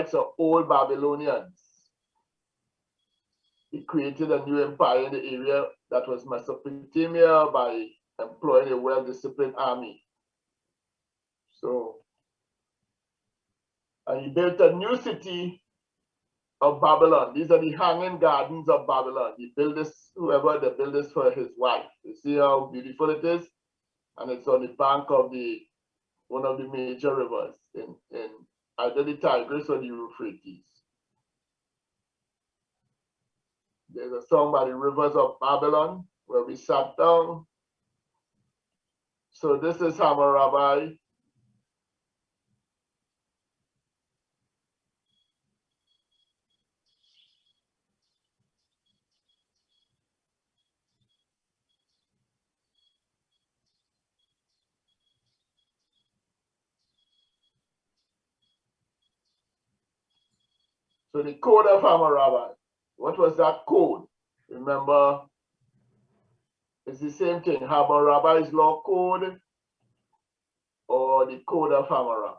Israelites are old Babylonians. He created a new empire in the area that was Mesopotamia by employing a well-disciplined army. So, and he built a new city of Babylon. These are the hanging gardens of Babylon. He built this, whoever they built this for his wife. You see how beautiful it is? And it's on the bank of one of the major rivers in either the Tigris or the Euphrates. There's a song by the rivers of Babylon where we sat down. So this is Hammurabi. So the code of Hammurabi. What was that code? Remember, it's the same thing. Hammurabi's law code or the code of Hammurabi.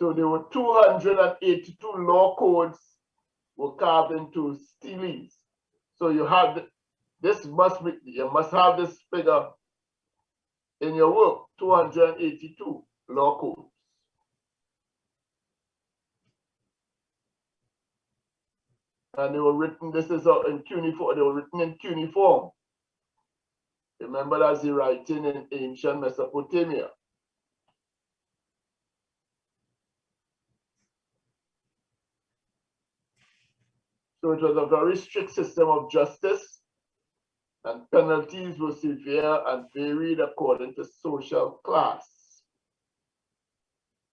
So there were 282 law codes were carved into steles. So you have this you must have this figure in your work, 282 law codes. And they were written, this is in cuneiform, they were written in cuneiform. Remember, that's the writing in ancient Mesopotamia. So it was a very strict system of justice, and penalties were severe and varied according to social class.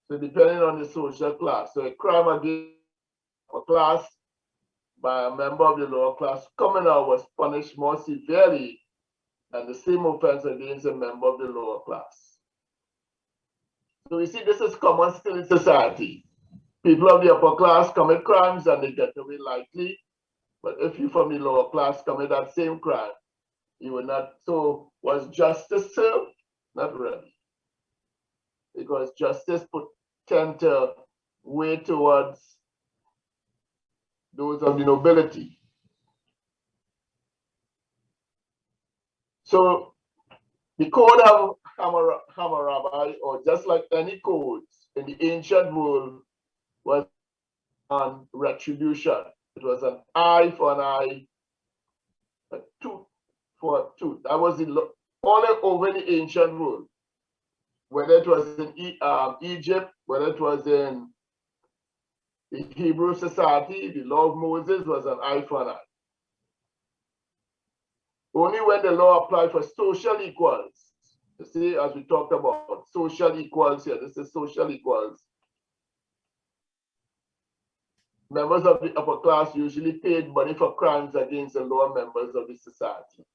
So depending on the social class. So a crime against a class by a member of the lower class coming out was punished more severely than the same offense against a member of the lower class. So you see, this is common still in society. People of the upper class commit crimes and they get away lightly. But if you from the lower class commit that same crime, you will not. So was justice served? Not really. Because justice tend to weigh towards those of the nobility. So the code of Hammurabi, or just like any codes in the ancient world, was on retribution. It was an eye for an eye, a tooth for a tooth. That was all over the ancient world. Whether it was in Egypt, whether it was in the Hebrew society, the law of Moses was an eye for an eye. Only when the law applied for social equals, you see, as we talked about social equals here, this is social equals. Members of the upper class usually paid money for crimes against the lower members of the society.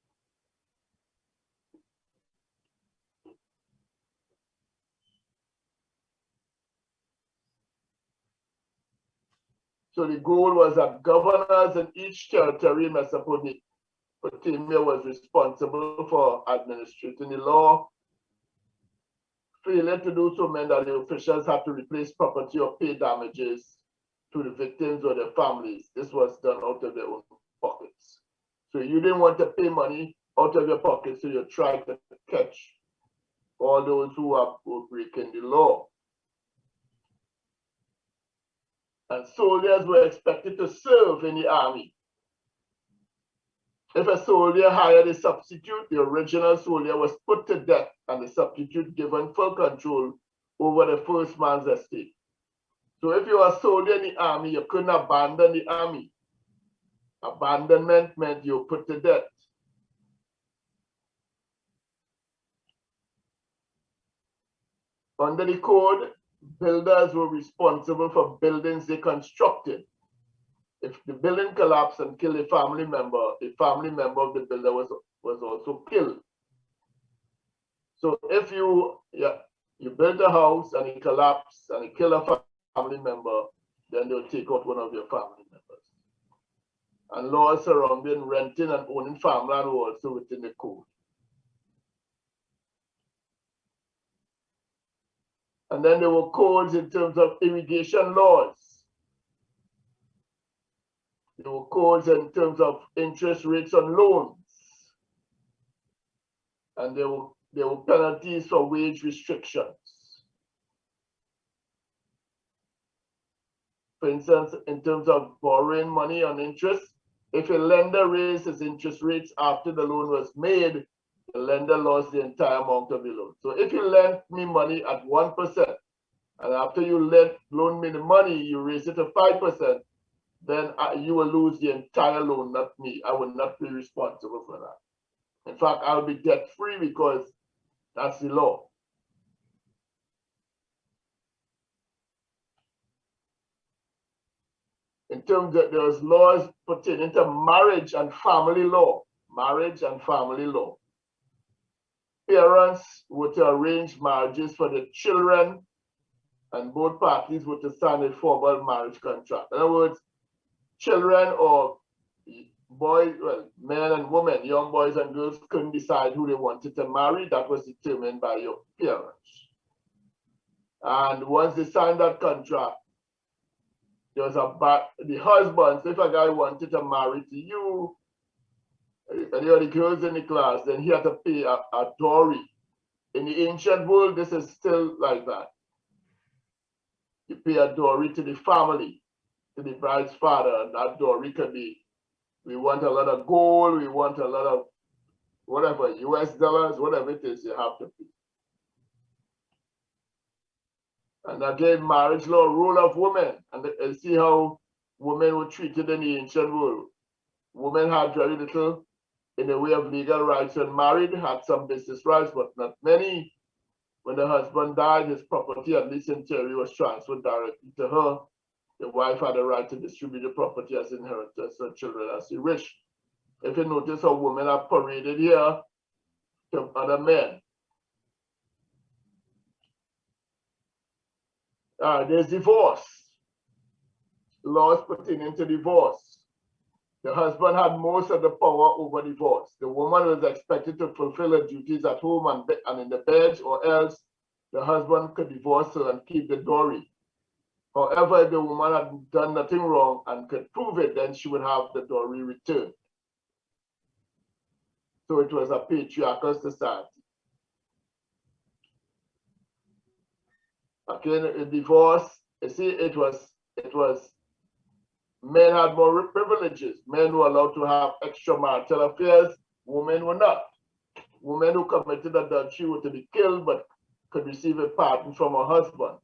So the goal was that governors in each territory in Mesopotamia was responsible for administrating the law. Failure to do so meant that the officials had to replace property or pay damages to the victims or their families. This was done out of their own pockets. So you didn't want to pay money out of your pocket, so you tried to catch all those who were breaking the law. And soldiers were expected to serve in the army. If a soldier hired a substitute, the original soldier was put to death and the substitute given full control over the first man's estate. So if you were a soldier in the army, you couldn't abandon the army. Abandonment meant you were put to death. Under the code, builders were responsible for buildings they constructed. If the building collapsed and killed a family member of the builder was also killed. So if you built a house and it collapsed and it killed a family member, then they'll take out one of your family members. And laws surrounding renting and owning farmland were also within the code. And then there were codes in terms of irrigation laws. There were codes in terms of interest rates on loans. And there were penalties for wage restrictions. For instance, in terms of borrowing money on interest, if a lender raised his interest rates after the loan was made, the lender lost the entire amount of the loan. So if you lent me money at 1%, and after you loan me the money, you raise it to 5%, then you will lose the entire loan, not me. I will not be responsible for that. In fact, I'll be debt-free because that's the law. In terms of there's laws pertaining to marriage and family law. Marriage and family law. Parents were to arrange marriages for their children, and both parties were to sign a formal marriage contract. In other words, children or boys, well, men and women, young boys and girls couldn't decide who they wanted to marry. That was determined by your parents. And once they signed that contract, there was the husbands, if a guy wanted to marry to you, and you're the girls in the class, then he had to pay a dowry. In the ancient world, this is still like that. You pay a dowry to the family, to the bride's father, and that dowry could be, we want a lot of gold, we want a lot of whatever, US dollars, whatever it is, you have to pay. And again, marriage law, role of women, and see how women were treated in the ancient world. Women had very little in the way of legal rights when married, had some business rights, but not many. When the husband died, his property, at least in theory, was transferred directly to her. The wife had a right to distribute the property as inheritance to her children as she wished. If you notice how women are paraded here to other men. There's divorce. Laws pertaining to divorce. The husband had most of the power over divorce. The woman was expected to fulfill her duties at home and in the bed, or else the husband could divorce her and keep the dowry. However, if the woman had done nothing wrong and could prove it, then she would have the dowry returned. So it was a patriarchal society. Okay, in divorce, you see, it was men had more privileges. Men were allowed to have extramarital affairs. Women were not. Women who committed adultery were to be killed, but could receive a pardon from her husband.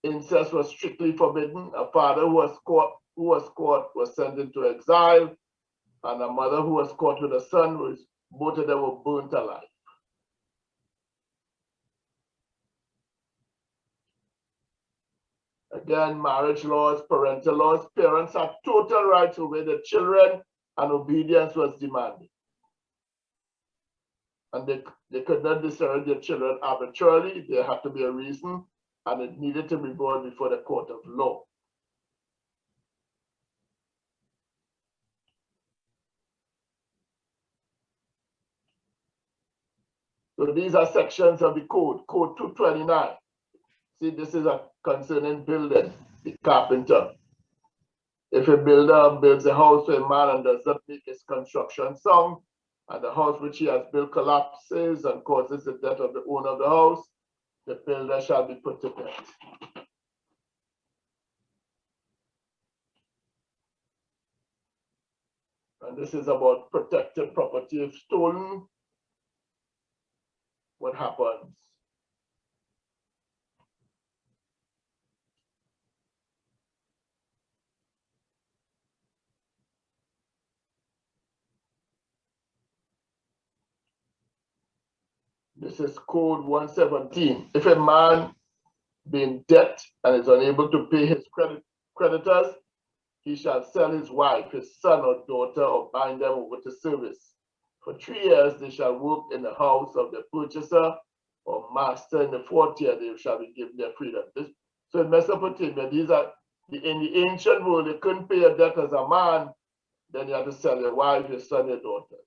Incest was strictly forbidden. A father who was caught was sent into exile, and a mother who was caught with a son, both of them were burnt alive. Again, marriage laws, parental laws, parents had total rights over their children, and obedience was demanded. And they could not discharge their children arbitrarily. There had to be a reason, and it needed to be brought before the court of law. So these are sections of the code, Code 229. See, this is a concerning building, the carpenter. If a builder builds a house for a man and does not make his construction sound, and the house which he has built collapses and causes the death of the owner of the house, the builder shall be put to death. And this is about protected property. If stolen, what happens? This is Code 117. If a man be in debt and is unable to pay his creditors, he shall sell his wife, his son or daughter, or bind them over to service. For 3 years they shall work in the house of the purchaser or master. In the 4th year they shall be given their freedom. So in Mesopotamia, these are In the ancient world, you couldn't pay a debt as a man, then you had to sell your wife, your son, your daughters.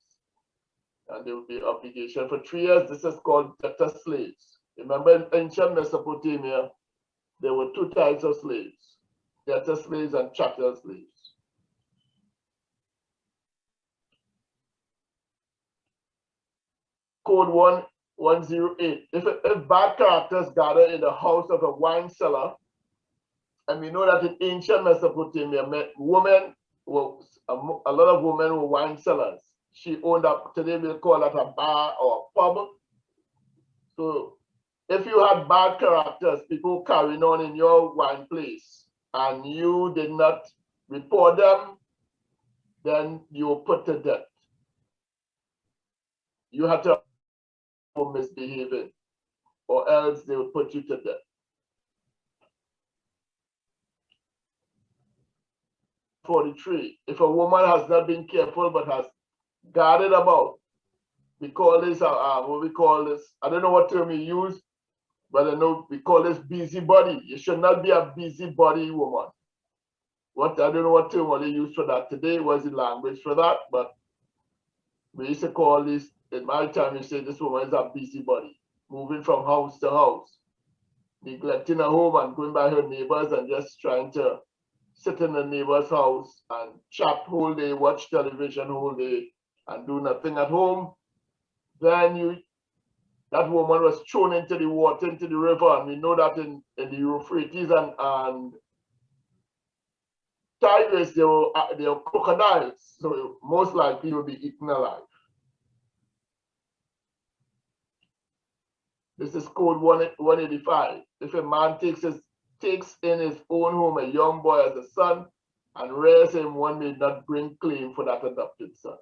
And there would be obligation for 3 years. This is called debtor slaves. Remember in ancient Mesopotamia, there were 2 types of slaves, debtor slaves and chattel slaves. Code 1108. If bad characters gather in the house of a wine cellar, and we know that in ancient Mesopotamia, women were, a lot of women were wine sellers. She owned up, today we'll call that a bar or a pub. So if you had bad characters, people carrying on in your wine place, and you did not report them, then you were put to death. You had to for misbehaving, or else they would put you to death. 43. If a woman has not been careful but has guarded about, we call this what we call this, I don't know what term we use, but I know we call this busybody. You should not be a busybody woman. I don't know what term they use for that today. Was the language for that? But we used to call this, in my time, you say this woman is a busybody, moving from house to house, neglecting her home and going by her neighbors and just trying to sit in the neighbor's house and chat whole day, watch television whole day, and do nothing at home. Then that woman was thrown into the water, into the river, and we know that in the Euphrates and Tigris, they were crocodiles, so most likely will be eaten alive. This is code 185. If a man takes in his own home a young boy as a son and rears him, one may not bring claim for that adopted son.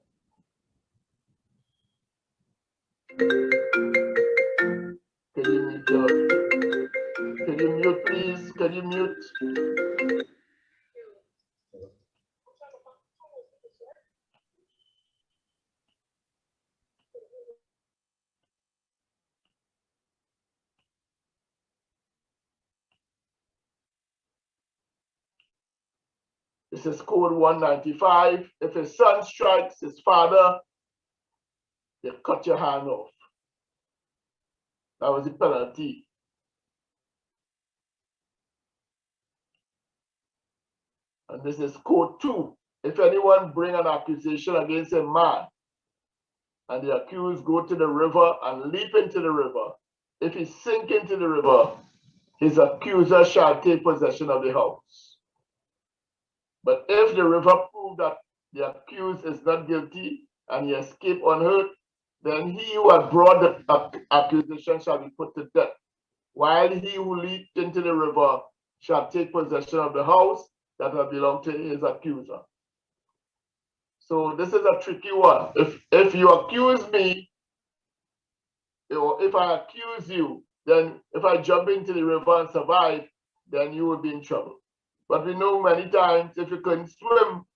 Can you mute, please? Can you mute? This is code 195. If his son strikes his father, they cut your hand off. That was the penalty. And this is code 2. If anyone bring an accusation against a man, and the accused go to the river and leap into the river, if he sink into the river, his accuser shall take possession of the house. But if the river prove that the accused is not guilty and he escape unhurt, then he who had brought the accusation shall be put to death, while he who leaped into the river shall take possession of the house that will belong to his accuser. So this is a tricky one. If you accuse me, or if I accuse you, then if I jump into the river and survive, then you will be in trouble. But we know many times if you couldn't swim,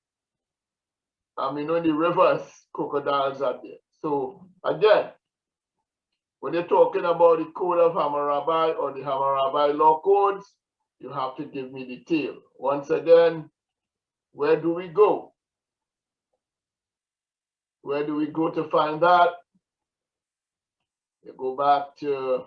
and we know in the rivers, crocodiles are there. So again, when you're talking about the code of Hammurabi or the Hammurabi law codes, you have to give me detail. Once again, where do we go? Where do we go to find that? You go back to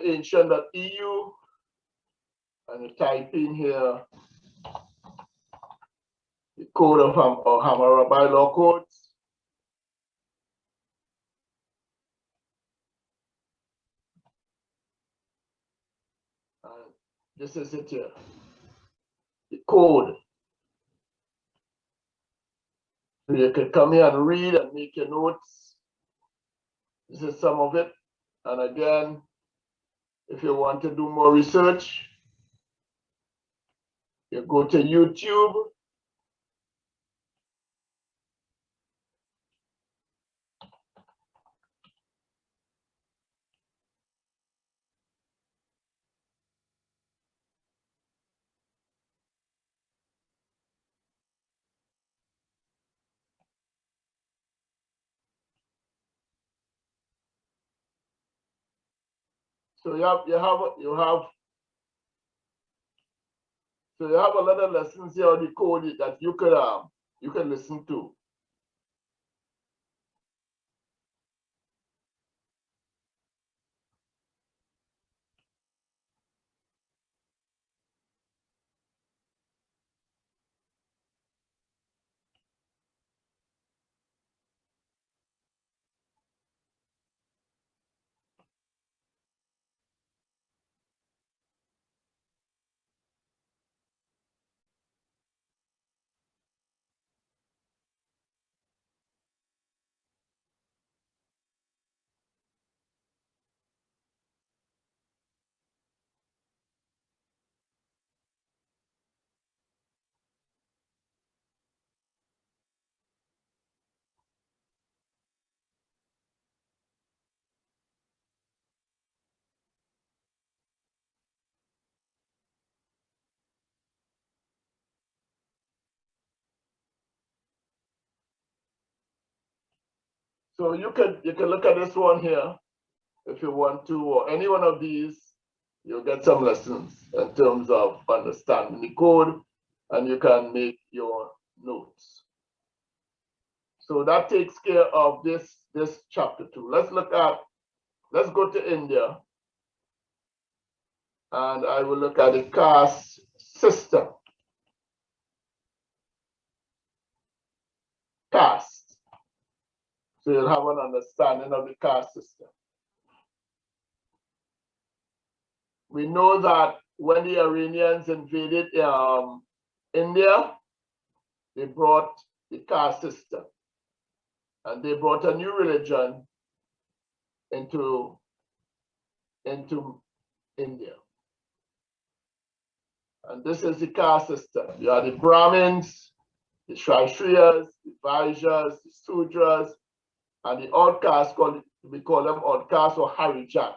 ancient.eu and you type in here the code of Hammurabi law codes. And this is it here, the code. So you can come here and read and make your notes. This is some of it. And again, if you want to do more research, you go to YouTube. So you have a lot of lessons here on the code that you can listen to. So you can look at this one here if you want to, or any one of these, you'll get some lessons in terms of understanding the code, and you can make your notes. So that takes care of this chapter 2. Let's go to India, and I will look at the caste system. Caste. So you'll have an understanding of the caste system. We know that when the Iranians invaded India, they brought the caste system, and they brought a new religion into India. And this is the caste system. You have the Brahmins, the Kshatriyas, the Vaishyas, the Sudras, and the outcasts, we call them outcasts or Harijans.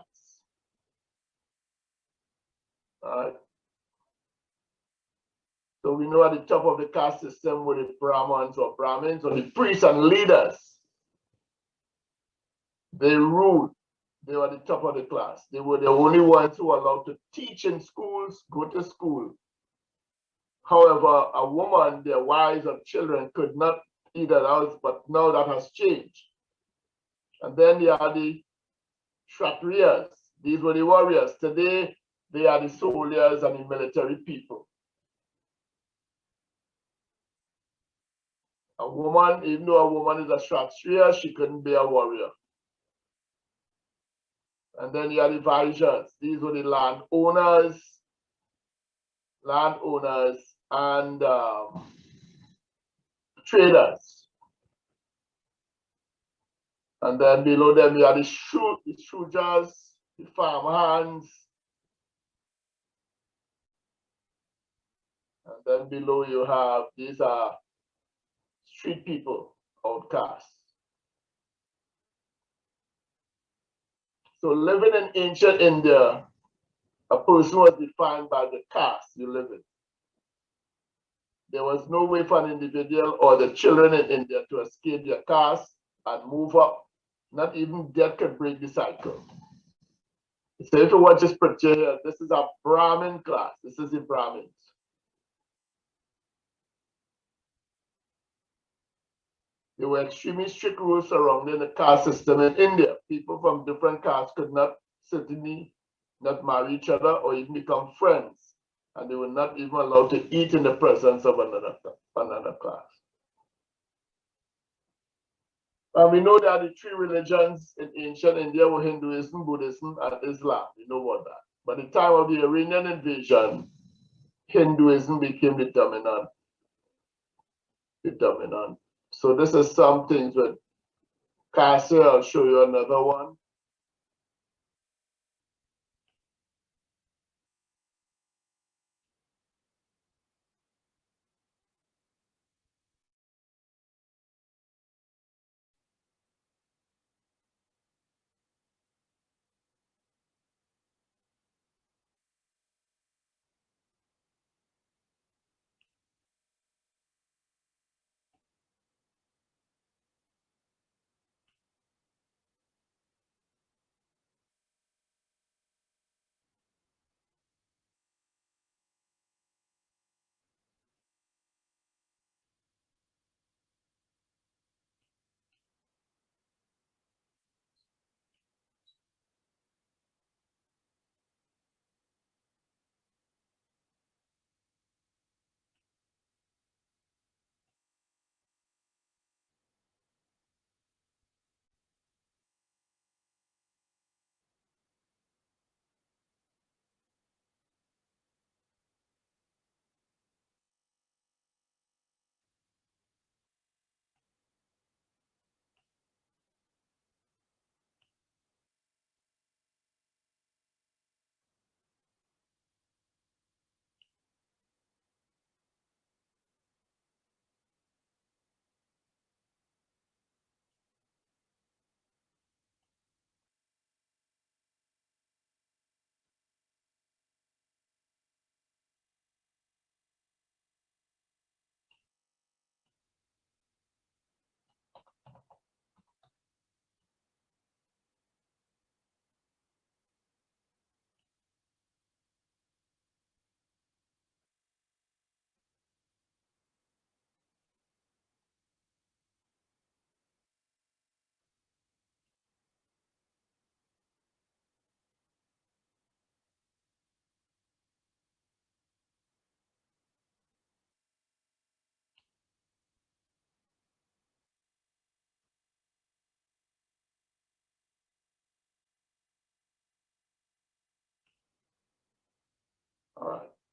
All right. So we know at the top of the caste system were the Brahmins or the priests and leaders. They ruled. They were the top of the class. They were the only ones who were allowed to teach in schools, go to school. However, a woman, their wives and children could not eat that house, but now that has changed. And then there are the Kshatriyas. These were the warriors. Today, they are the soldiers and the military people. A woman, even though a woman is a Kshatriya, she couldn't be a warrior. And then you have the Vaishyas. These were the landowners and traders. And then below them you have the Shudras, the farmhands. And then below you have these are street people, outcasts. So living in ancient India, a person was defined by the caste you live in. There was no way for an individual or the children in India to escape their caste and move up. Not even death could break the cycle. So if you want to picture here, this is a Brahmin class. This is the Brahmins. There were extremely strict rules surrounding the caste system in India. People from different castes could not certainly not marry each other or even become friends. And they were not even allowed to eat in the presence of another class. And we know that the three religions in ancient India were Hinduism, Buddhism, and Islam. We know about that. By the time of the Iranian invasion, Hinduism became the dominant. So this is some things with caste. I'll show you another one.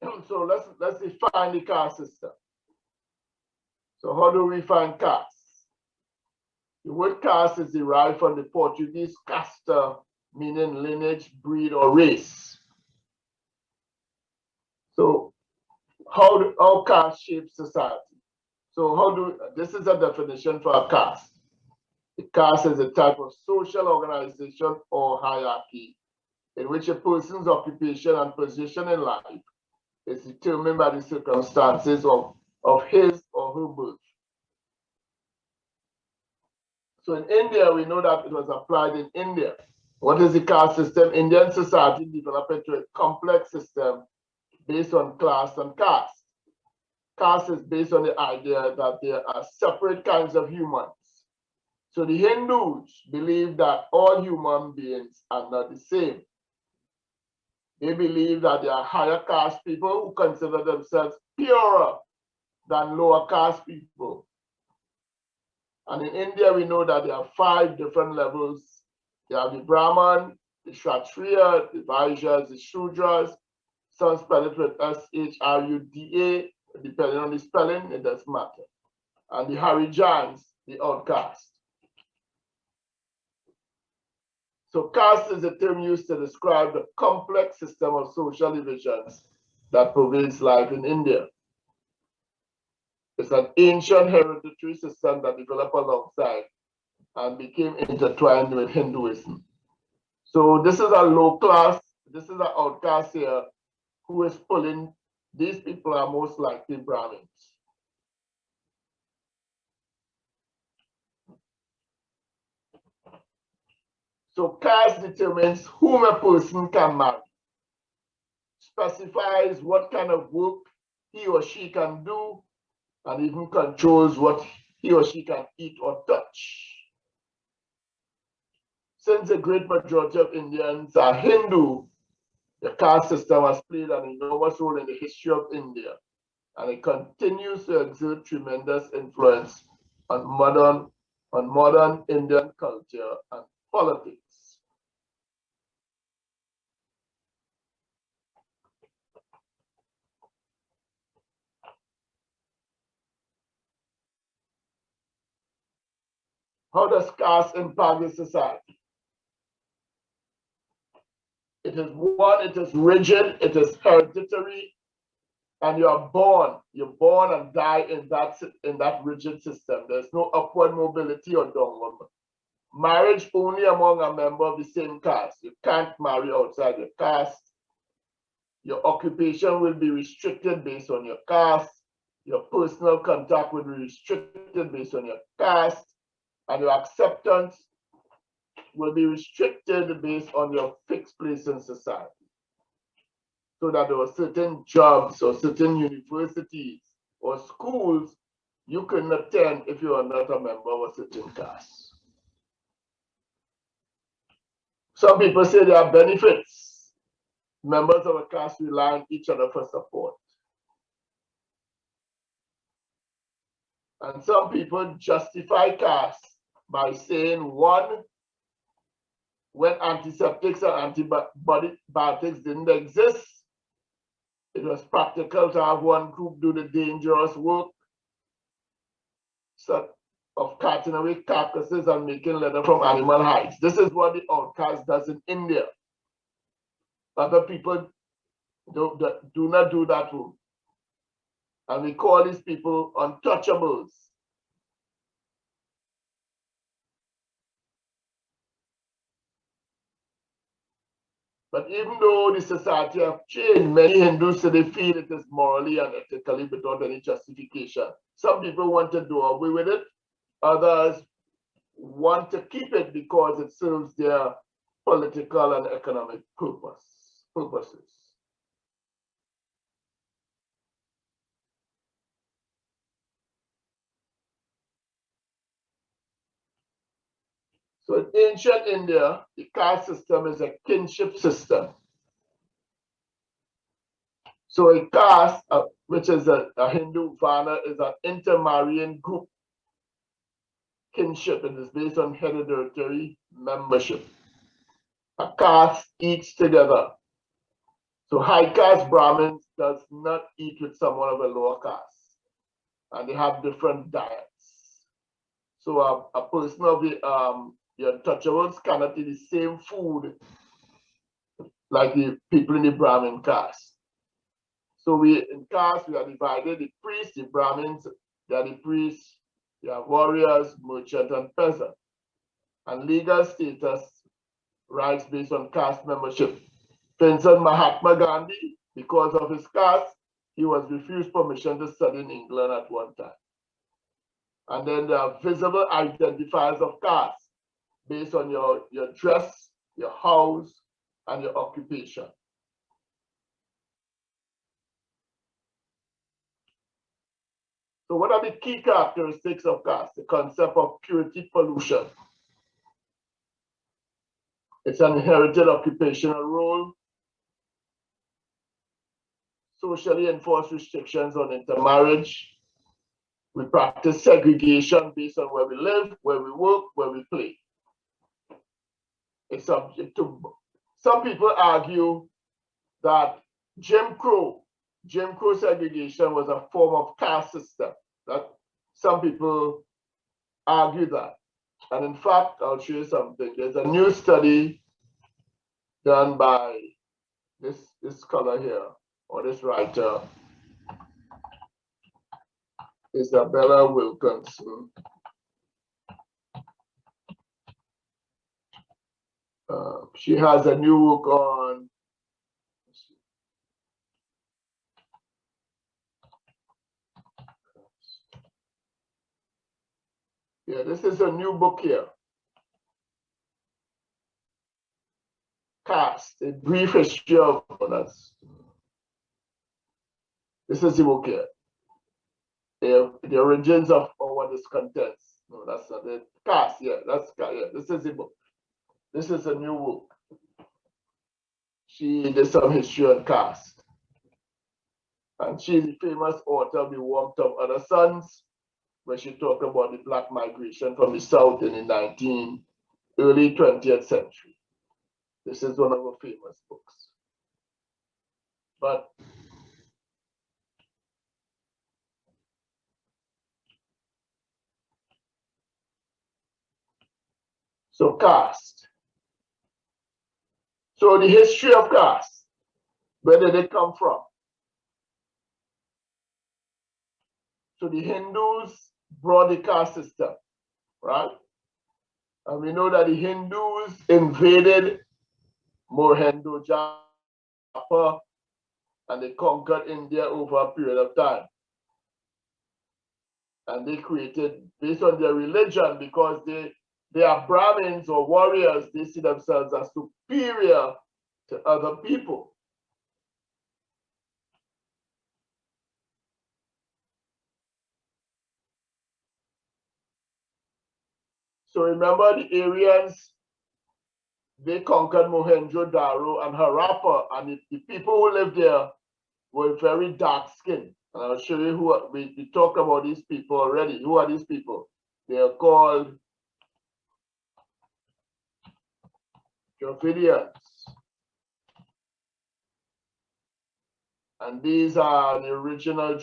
So let's define the caste system. So how do we find caste? The word caste is derived from the Portuguese casta, meaning lineage, breed, or race. So how caste shapes society? So this is a definition for a caste. A caste is a type of social organization or hierarchy in which a person's occupation and position in life is determined by the circumstances of his or her birth. So in India, we know that it was applied in India. What is the caste system? Indian society developed into a complex system based on class and caste. Caste is based on the idea that there are separate kinds of humans. So the Hindus believe that all human beings are not the same. They believe that there are higher caste people who consider themselves purer than lower caste people. And in India, we know that there are 5 different levels. There are the Brahman, the Kshatriya, the Vaishyas, the Shudras. Some spell it with Shruda, depending on the spelling, it doesn't matter. And the Harijans, the outcast. So caste is a term used to describe the complex system of social divisions that pervades life in India. It's an ancient hereditary system that developed alongside and became intertwined with Hinduism. So this is a low class, this is an outcast here who is pulling, these people are most likely Brahmins. So caste determines whom a person can marry, specifies what kind of work he or she can do, and even controls what he or she can eat or touch. Since the great majority of Indians are Hindu, the caste system has played an enormous role in the history of India, and it continues to exert tremendous influence on modern Indian culture and politics. How does caste impact the society? It is rigid, it is hereditary, and you're born and die in that rigid system. There's no upward mobility or downward. Marriage only among a member of the same caste. You can't marry outside your caste. Your occupation will be restricted based on your caste. Your personal contact will be restricted based on your caste. And your acceptance will be restricted based on your fixed place in society. So that there are certain jobs or certain universities or schools you can attend if you are not a member of a certain caste. Some people say there are benefits. Members of a caste rely on each other for support. And some people justify caste by saying, one, when antiseptics and antibiotics didn't exist, it was practical to have one group do the dangerous work of cutting away carcasses and making leather from animal hides. This is what the outcast does in India. Other people do not do that work. And we call these people untouchables. But even though the society have changed, many Hindus say they feel it is morally and ethically without any justification. Some people want to do away with it. Others want to keep it because it serves their political and economic purposes. So in ancient India, the caste system is a kinship system. So a caste, which is a Hindu Varna, is an intermarrying group kinship. It is based on hereditary membership. A caste eats together. So high caste Brahmins does not eat with someone of a lower caste, and they have different diets. So a person of the untouchables cannot eat the same food like the people in the Brahmin caste. So we in caste we are divided. The priests, the Brahmins, they are the priests. They are warriors, merchant, and peasant. And legal status rights based on caste membership. Vincent Mahatma Gandhi, because of his caste, he was refused permission to study in England at one time. And then there are visible identifiers of caste based on your dress, your house, and your occupation. So what are the key characteristics of caste? The concept of purity pollution. It's an inherited occupational role. Socially enforced restrictions on intermarriage. We practice segregation based on where we live, where we work, where we play. It's subject to, some people argue that Jim Crow segregation was a form of caste system. That some people argue that. And in fact, I'll show you something. There's a new study done by this scholar here, or this writer, Isabella Wilkinson. She has a new book on this is a new book here. Caste, a brief history of us. This is the book here. The origins of our discontents. No, that's not it. Caste, this is the book. This is a new book. She did some history on caste. And she's the famous author of The Warmth of Other Suns, where she talked about the Black migration from the South in the early 20th century. This is one of her famous books. But so caste. So the history of caste, where did it come from? So the Hindus brought the caste system, right? And we know that the Hindus invaded Mohenjo-Daro and they conquered India over a period of time. And they created, based on their religion, because they are Brahmins or warriors, they see themselves as superior to other people. So remember the Aryans, they conquered Mohenjo-Daro and Harappa, and the people who lived there were very dark skinned. And I'll show you who we talked about these people already. Who are these people? They are called Dravidians. And these are the original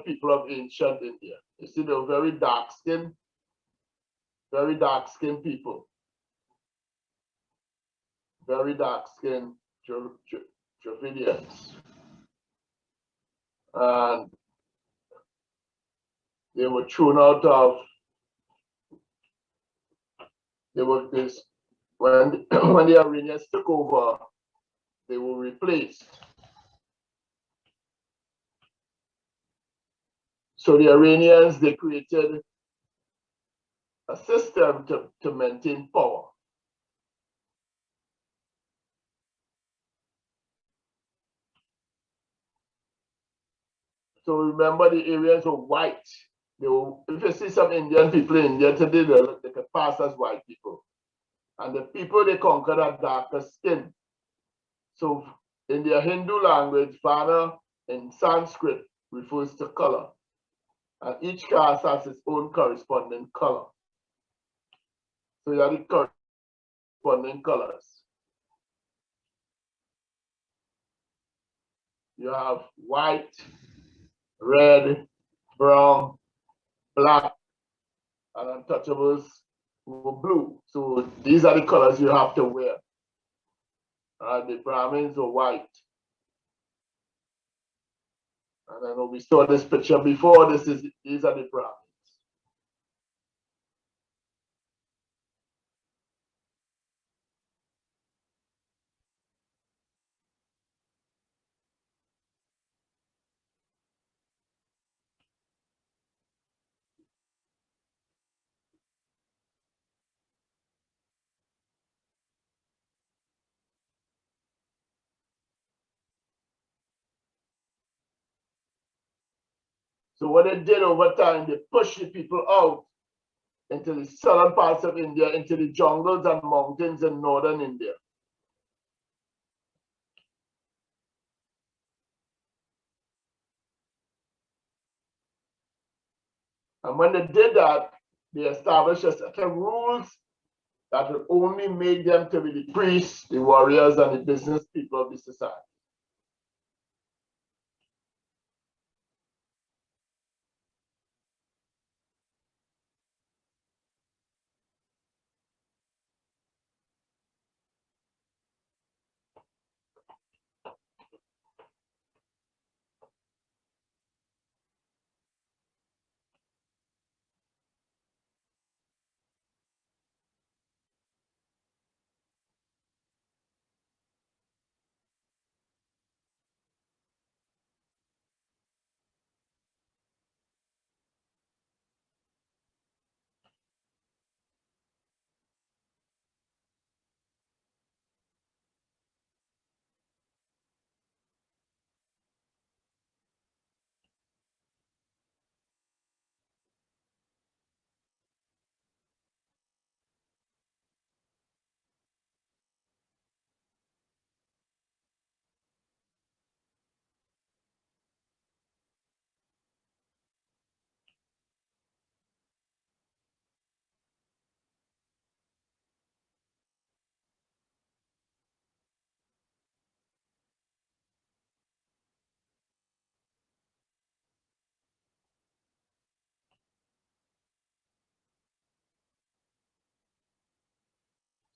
people of ancient India. You see, they're very dark skinned people. Very dark skinned Dravidians. And they were thrown out of, when the Iranians took over, they were replaced. So the Iranians, they created a system to maintain power. So remember, the Aryans were white. If you see some Indian people in India today, they can pass as white people. And the people they conquered are darker skin. So in their Hindu language, Vana in Sanskrit refers to color. And each caste has its own corresponding color. So you have the corresponding colors. you have white, red, brown, black, and untouchables were blue. So these are the colors you have to wear. The Brahmins were white. And then we saw this picture before. These are the Brahmins. So what they did over time, they pushed the people out into the southern parts of India, into the jungles and mountains in northern India. And when they did that, they established a set of rules that would only make them to be the priests, the warriors, and the business people of the society.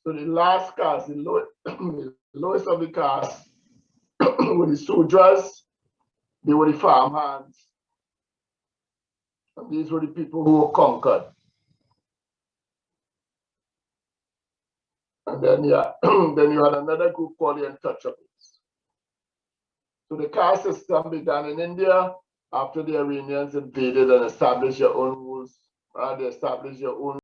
So the last caste, the lowest of the caste, were the Sudras, they were the farmhands, and these were the people who were conquered. And then, yeah, then you had another group called the untouchables. So the caste system began in India after the Iranians invaded and established their own rules. They established their own